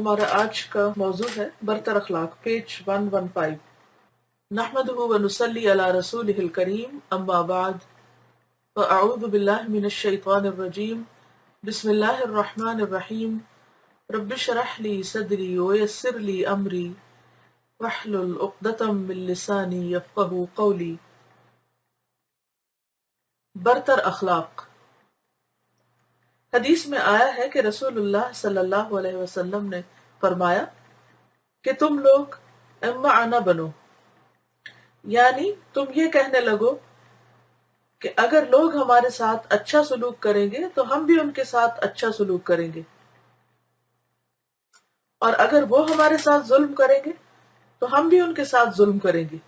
ہمارا آج کا موضوع ہے برتر اخلاق، پیج 115۔ نحمدہ ونصلی علی رسولہ الکریم، اما بعد، فاعوذ باللہ من الشیطان الرجیم، بسم اللہ الرحمن الرحیم۔ رب اشرح لی صدری ویسر لی امری واحلل عقدۃ من لسانی یفقہوا قولی۔ برتر اخلاق۔ حدیث میں آیا ہے کہ رسول اللہ صلی اللہ علیہ وسلم نے فرمایا کہ تم لوگ معنا بنو، یعنی تم یہ کہنے لگو کہ اگر لوگ ہمارے ساتھ اچھا سلوک کریں گے تو ہم بھی ان کے ساتھ اچھا سلوک کریں گے، اور اگر وہ ہمارے ساتھ ظلم کریں گے تو ہم بھی ان کے ساتھ ظلم کریں گے۔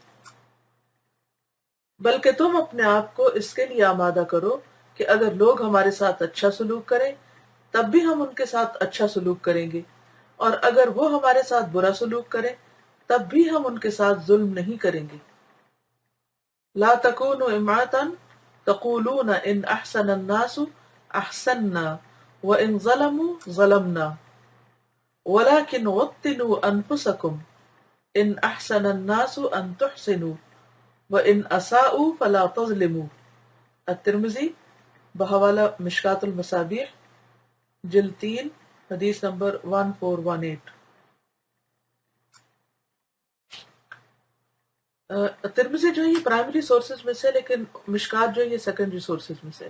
بلکہ تم اپنے آپ کو اس کے لیے آمادہ کرو کہ اگر لوگ ہمارے ساتھ اچھا سلوک کریں تب بھی ہم ان کے ساتھ اچھا سلوک کریں گے، اور اگر وہ ہمارے ساتھ برا سلوک کریں تب بھی ہم ان کے ساتھ ظلم نہیں کریں گے۔ لا تکونوا امعة تقولون ان احسن الناس احسننا وان ظلموا ظلمنا ولكن وطنوا انفسكم ان احسن الناس ان تحسنوا وان اساءوا فلا تظلموا۔ الترمذی بحوالہ مشکاۃ المصابیح، جلد 3، حدیث نمبر 1418۔ ترمذی جو ہے یہ پرائمری سورسز میں سے، لیکن مشکات جو ہے یہ سیکنڈری سورسز میں سے۔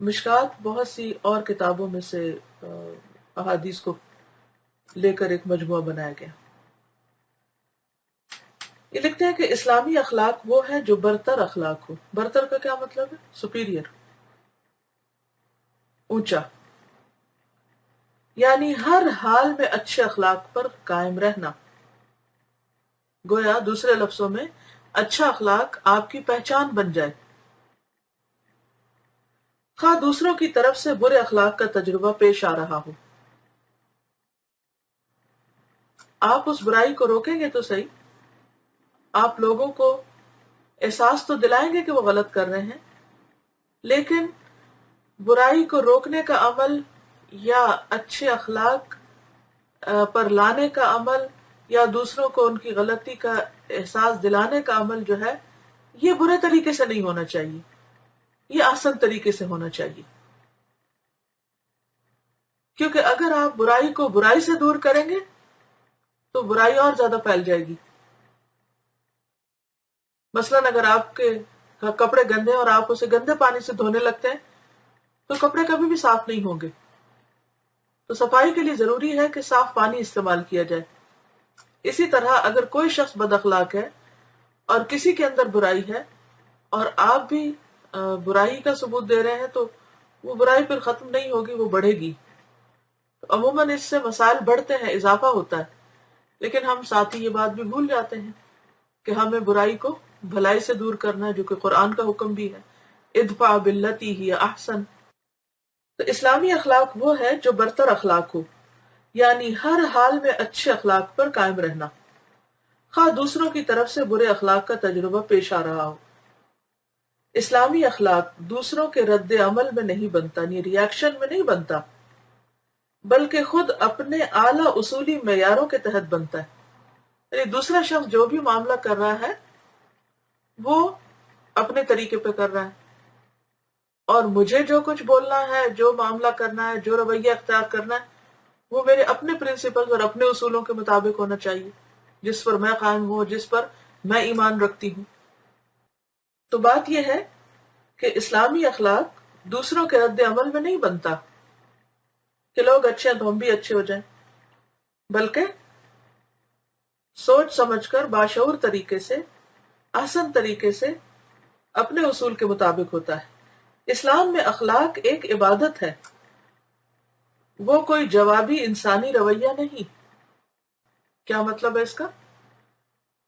مشکات بہت سی اور کتابوں میں سے احادیث کو لے کر ایک مجموعہ بنایا گیا۔ یہ لکھتے ہیں کہ اسلامی اخلاق وہ ہے جو برتر اخلاق ہو۔ برتر کا کیا مطلب ہے؟ سپیریئر، اونچا، یعنی ہر حال میں اچھے اخلاق پر قائم رہنا۔ گویا دوسرے لفظوں میں اچھا اخلاق آپ کی پہچان بن جائے، خواہ دوسروں کی طرف سے برے اخلاق کا تجربہ پیش آ رہا ہو۔ آپ اس برائی کو روکیں گے تو صحیح، آپ لوگوں کو احساس تو دلائیں گے کہ وہ غلط کر رہے ہیں، لیکن برائی کو روکنے کا عمل یا اچھے اخلاق پر لانے کا عمل یا دوسروں کو ان کی غلطی کا احساس دلانے کا عمل جو ہے یہ برے طریقے سے نہیں ہونا چاہیے، یہ آسان طریقے سے ہونا چاہیے۔ کیونکہ اگر آپ برائی کو برائی سے دور کریں گے تو برائی اور زیادہ پھیل جائے گی۔ مثلاً اگر آپ کے کپڑے گندے ہیں اور آپ اسے گندے پانی سے دھونے لگتے ہیں تو کپڑے کبھی بھی صاف نہیں ہوں گے۔ تو صفائی کے لیے ضروری ہے کہ صاف پانی استعمال کیا جائے۔ اسی طرح اگر کوئی شخص بد اخلاق ہے اور کسی کے اندر برائی ہے اور آپ بھی برائی کا ثبوت دے رہے ہیں تو وہ برائی پھر ختم نہیں ہوگی، وہ بڑھے گی۔ عموماً اس سے مسائل بڑھتے ہیں، اضافہ ہوتا ہے، لیکن ہم ساتھ ہی یہ بات بھی بھول جاتے ہیں کہ ہمیں برائی کو بھلائی سے دور کرنا ہے، جو کہ قرآن کا حکم بھی ہے، ادفع باللتی ہی احسن۔ تو اسلامی اخلاق وہ ہے جو برتر اخلاق ہو، یعنی ہر حال میں اچھے اخلاق پر قائم رہنا، خواہ دوسروں کی طرف سے برے اخلاق کا تجربہ پیش آ رہا ہو۔ اسلامی اخلاق دوسروں کے رد عمل میں نہیں بنتا، یعنی ری ایکشن میں نہیں بنتا، بلکہ خود اپنے اعلیٰ اصولی معیاروں کے تحت بنتا ہے۔ یعنی دوسرا شخص جو بھی معاملہ کر رہا ہے وہ اپنے طریقے پہ کر رہا ہے، اور مجھے جو کچھ بولنا ہے، جو معاملہ کرنا ہے، جو رویہ اختیار کرنا ہے، وہ میرے اپنے پرنسپل اور اپنے اصولوں کے مطابق ہونا چاہیے، جس پر میں قائم ہوں، جس پر میں ایمان رکھتی ہوں۔ تو بات یہ ہے کہ اسلامی اخلاق دوسروں کے رد عمل میں نہیں بنتا کہ لوگ اچھے ہیں تو ہم بھی اچھے ہو جائیں، بلکہ سوچ سمجھ کر باشعور طریقے سے، احسن طریقے سے اپنے اصول کے مطابق ہوتا ہے۔ اسلام میں اخلاق ایک عبادت ہے، وہ کوئی جوابی انسانی رویہ نہیں۔ کیا مطلب ہے اس کا؟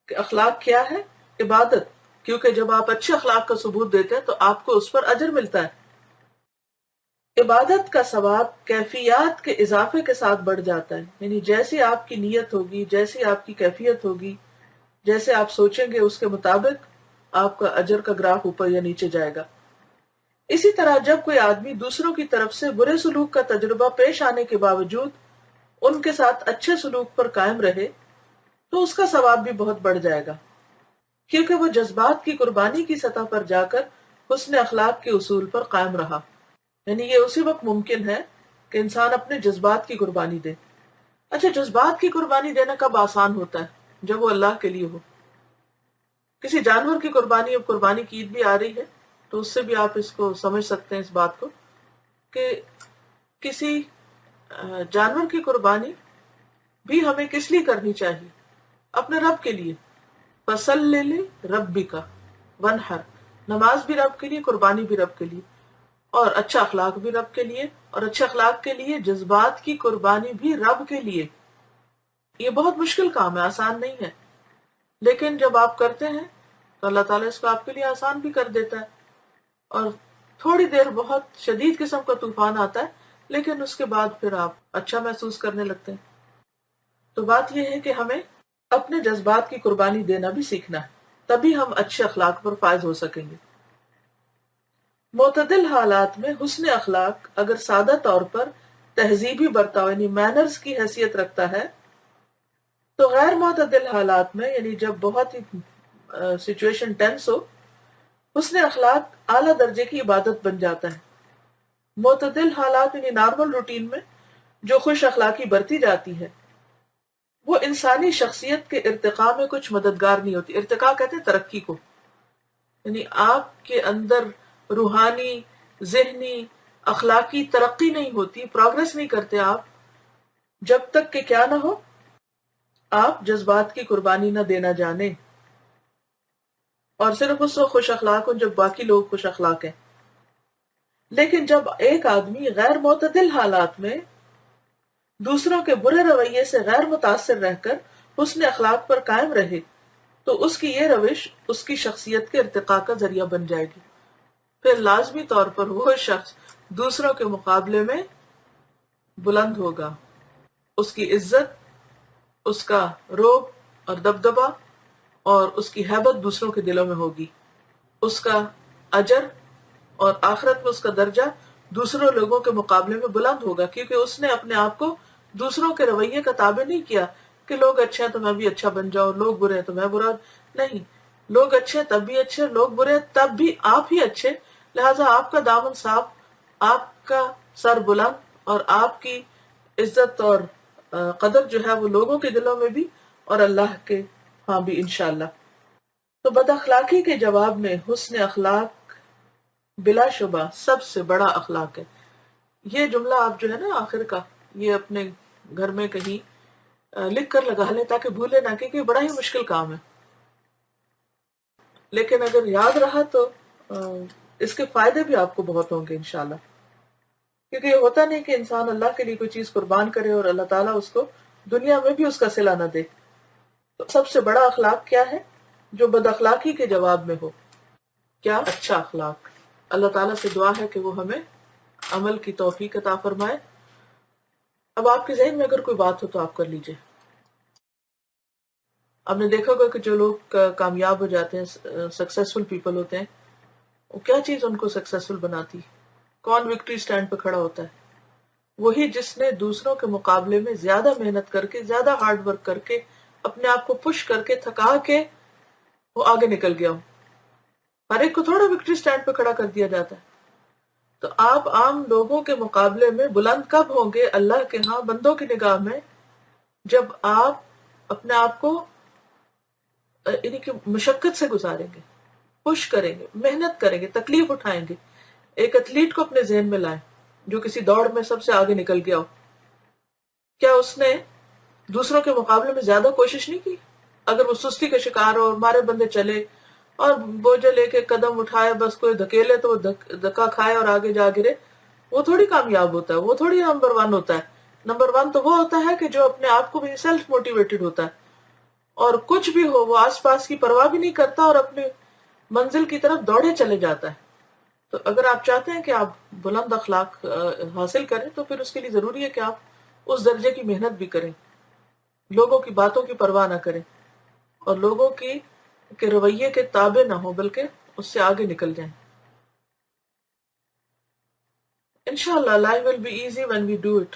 کہ اخلاق کیا ہے؟ عبادت، کیونکہ جب آپ اچھے اخلاق کا ثبوت دیتے ہیں تو آپ کو اس پر اجر ملتا ہے۔ عبادت کا ثواب کیفیات کے اضافے کے ساتھ بڑھ جاتا ہے، یعنی جیسی آپ کی نیت ہوگی، جیسی آپ کی کیفیت ہوگی، جیسے آپ سوچیں گے اس کے مطابق آپ کا اجر کا گراف اوپر یا نیچے جائے گا۔ اسی طرح جب کوئی آدمی دوسروں کی طرف سے برے سلوک کا تجربہ پیش آنے کے باوجود ان کے ساتھ اچھے سلوک پر قائم رہے تو اس کا ثواب بھی بہت بڑھ جائے گا، کیونکہ وہ جذبات کی قربانی کی سطح پر جا کر حسن اخلاق کے اصول پر قائم رہا۔ یعنی یہ اسی وقت ممکن ہے کہ انسان اپنے جذبات کی قربانی دے۔ اچھا، جذبات کی قربانی دینا کب آسان ہوتا ہے؟ جب وہ اللہ کے لیے ہو۔ کسی جانور کی قربانی، اب قربانی کی عید بھی آ رہی ہے تو اس سے بھی آپ اس کو سمجھ سکتے ہیں، اس بات کو کہ کسی جانور کی قربانی بھی ہمیں کس لیے کرنی چاہیے؟ اپنے رب کے لیے۔ فصل ربک ونحر، نماز بھی رب کے لیے، قربانی بھی رب کے لیے، اور اچھا اخلاق بھی رب کے لیے، اور اچھے اخلاق کے لیے جذبات کی قربانی بھی رب کے لیے۔ یہ بہت مشکل کام ہے، آسان نہیں ہے، لیکن جب آپ کرتے ہیں تو اللہ تعالیٰ اس کو آپ کے لیے آسان بھی کر دیتا ہے، اور تھوڑی دیر بہت شدید قسم کا طوفان آتا ہے لیکن اس کے بعد پھر آپ اچھا محسوس کرنے لگتے ہیں۔ تو بات یہ ہے کہ ہمیں اپنے جذبات کی قربانی دینا بھی سیکھنا ہے، تبھی ہم اچھے اخلاق پر فائز ہو سکیں گے۔ معتدل حالات میں حسن اخلاق اگر سادہ طور پر تہذیبی برتاؤ یعنی مینرز کی حیثیت رکھتا ہے، تو غیر معتدل حالات میں یعنی جب بہت ہی سچویشن ٹینس ہو، حسن اخلاق اعلیٰ درجے کی عبادت بن جاتا ہے۔ معتدل حالات یعنی نارمل روٹین میں جو خوش اخلاقی برتی جاتی ہے، وہ انسانی شخصیت کے ارتقاء میں کچھ مددگار نہیں ہوتی۔ ارتقاء کہتے ہیں ترقی کو، یعنی آپ کے اندر روحانی، ذہنی، اخلاقی ترقی نہیں ہوتی، پروگرس نہیں کرتے آپ، جب تک کہ کیا نہ ہو، آپ جذبات کی قربانی نہ دینا جانیں، اور صرف اس وقت خوش اخلاق ہوں جب باقی لوگ خوش اخلاق ہیں۔ لیکن جب ایک آدمی غیر معتدل حالات میں دوسروں کے برے رویے سے غیر متاثر رہ کر حسن اخلاق پر قائم رہے تو اس کی یہ روش اس کی شخصیت کے ارتقاء کا ذریعہ بن جائے گی۔ پھر لازمی طور پر وہ شخص دوسروں کے مقابلے میں بلند ہوگا، اس کی عزت، اس کا رعب اور دبدبہ اور اس کی ہیبت دوسروں کے دلوں میں ہوگی، اس کا اجر اور آخرت میں اس کا درجہ دوسروں لوگوں کے مقابلے میں بلند ہوگا، کیونکہ اس نے اپنے آپ کو دوسروں کے رویے کا تابع نہیں کیا کہ لوگ اچھے ہیں تو میں بھی اچھا بن جاؤں، لوگ برے ہیں تو میں برا نہیں، لوگ اچھے ہیں تب بھی اچھے، لوگ برے ہیں تب بھی آپ ہی اچھے، لہٰذا آپ کا دامن صاف، آپ کا سر بلند، اور آپ کی عزت اور قدر جو ہے وہ لوگوں کے دلوں میں بھی اور اللہ کے ہاں بھی انشاءاللہ۔ تو بد اخلاقی کے جواب میں حسن اخلاق بلا شبہ سب سے بڑا اخلاق ہے۔ یہ جملہ آپ جو ہے نا آخر کا، یہ اپنے گھر میں کہیں لکھ کر لگا لیں تاکہ بھولے نہ، کہ یہ بڑا ہی مشکل کام ہے، لیکن اگر یاد رہا تو اس کے فائدے بھی آپ کو بہت ہوں گے انشاءاللہ، کیونکہ یہ ہوتا نہیں کہ انسان اللہ کے لیے کوئی چیز قربان کرے اور اللہ تعالیٰ اس کو دنیا میں بھی اس کا صلہ نہ دے۔ تو سب سے بڑا اخلاق کیا ہے جو بد اخلاقی کے جواب میں ہو؟ کیا؟ اچھا اخلاق۔ اللہ تعالیٰ سے دعا ہے کہ وہ ہمیں عمل کی توفیق عطا فرمائے۔ اب آپ کے ذہن میں اگر کوئی بات ہو تو آپ کر لیجئے۔ آپ نے دیکھا ہوگا کہ جو لوگ کامیاب ہو جاتے ہیں، سکسیسفل پیپل ہوتے ہیں، وہ کیا چیز ان کو سکسیسفل بناتی؟ کون وکٹری سٹینڈ پہ کھڑا ہوتا ہے؟ وہی جس نے دوسروں کے مقابلے میں زیادہ محنت کر کے، زیادہ ہارڈ ورک کر کے، اپنے آپ کو پش کر کے، تھکا کے وہ آگے نکل گیا ہو۔ ہر ایک کو تھوڑا وکٹری سٹینڈ پہ کھڑا کر دیا جاتا ہے۔ تو آپ عام لوگوں کے مقابلے میں بلند کب ہوں گے اللہ کے ہاں بندوں کی نگاہ میں؟ جب آپ اپنے آپ کو یعنی کہ مشقت سے گزاریں گے، پش کریں گے، محنت کریں گے، تکلیف اٹھائیں گے۔ ایک ایتھلیٹ کو اپنے ذہن میں لائیں جو کسی دوڑ میں سب سے آگے نکل گیا ہو، کیا اس نے دوسروں کے مقابلے میں زیادہ کوشش نہیں کی؟ اگر وہ سستی کا شکار ہو اور ہمارے بندے چلے اور بوجھے لے کے قدم اٹھائے، بس کوئی دھکیلے تو وہ دھکا کھائے اور آگے جا گرے، وہ تھوڑی کامیاب ہوتا ہے، وہ تھوڑی نمبر ون ہوتا ہے۔ نمبر ون تو وہ ہوتا ہے کہ جو اپنے آپ کو بھی سیلف موٹیویٹڈ ہوتا ہے اور کچھ بھی ہو وہ آس پاس کی پرواہ بھی نہیں کرتا اور اپنی منزل کی طرف دوڑے چلے جاتا ہے۔ تو اگر آپ چاہتے ہیں کہ آپ بلند اخلاق حاصل کریں تو پھر اس کے لیے ضروری ہے کہ آپ اس درجے کی محنت بھی کریں، لوگوں کی باتوں کی پرواہ نہ کریں اور لوگوں کے رویے کے تابع نہ ہو، بلکہ اس سے آگے نکل جائیں۔ انشاءاللہ life will be easy when we do it.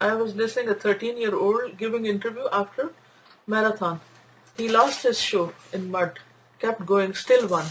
I was listening a 13-year-old giving interview after marathon. He lost his shoe in mud, kept going, still won.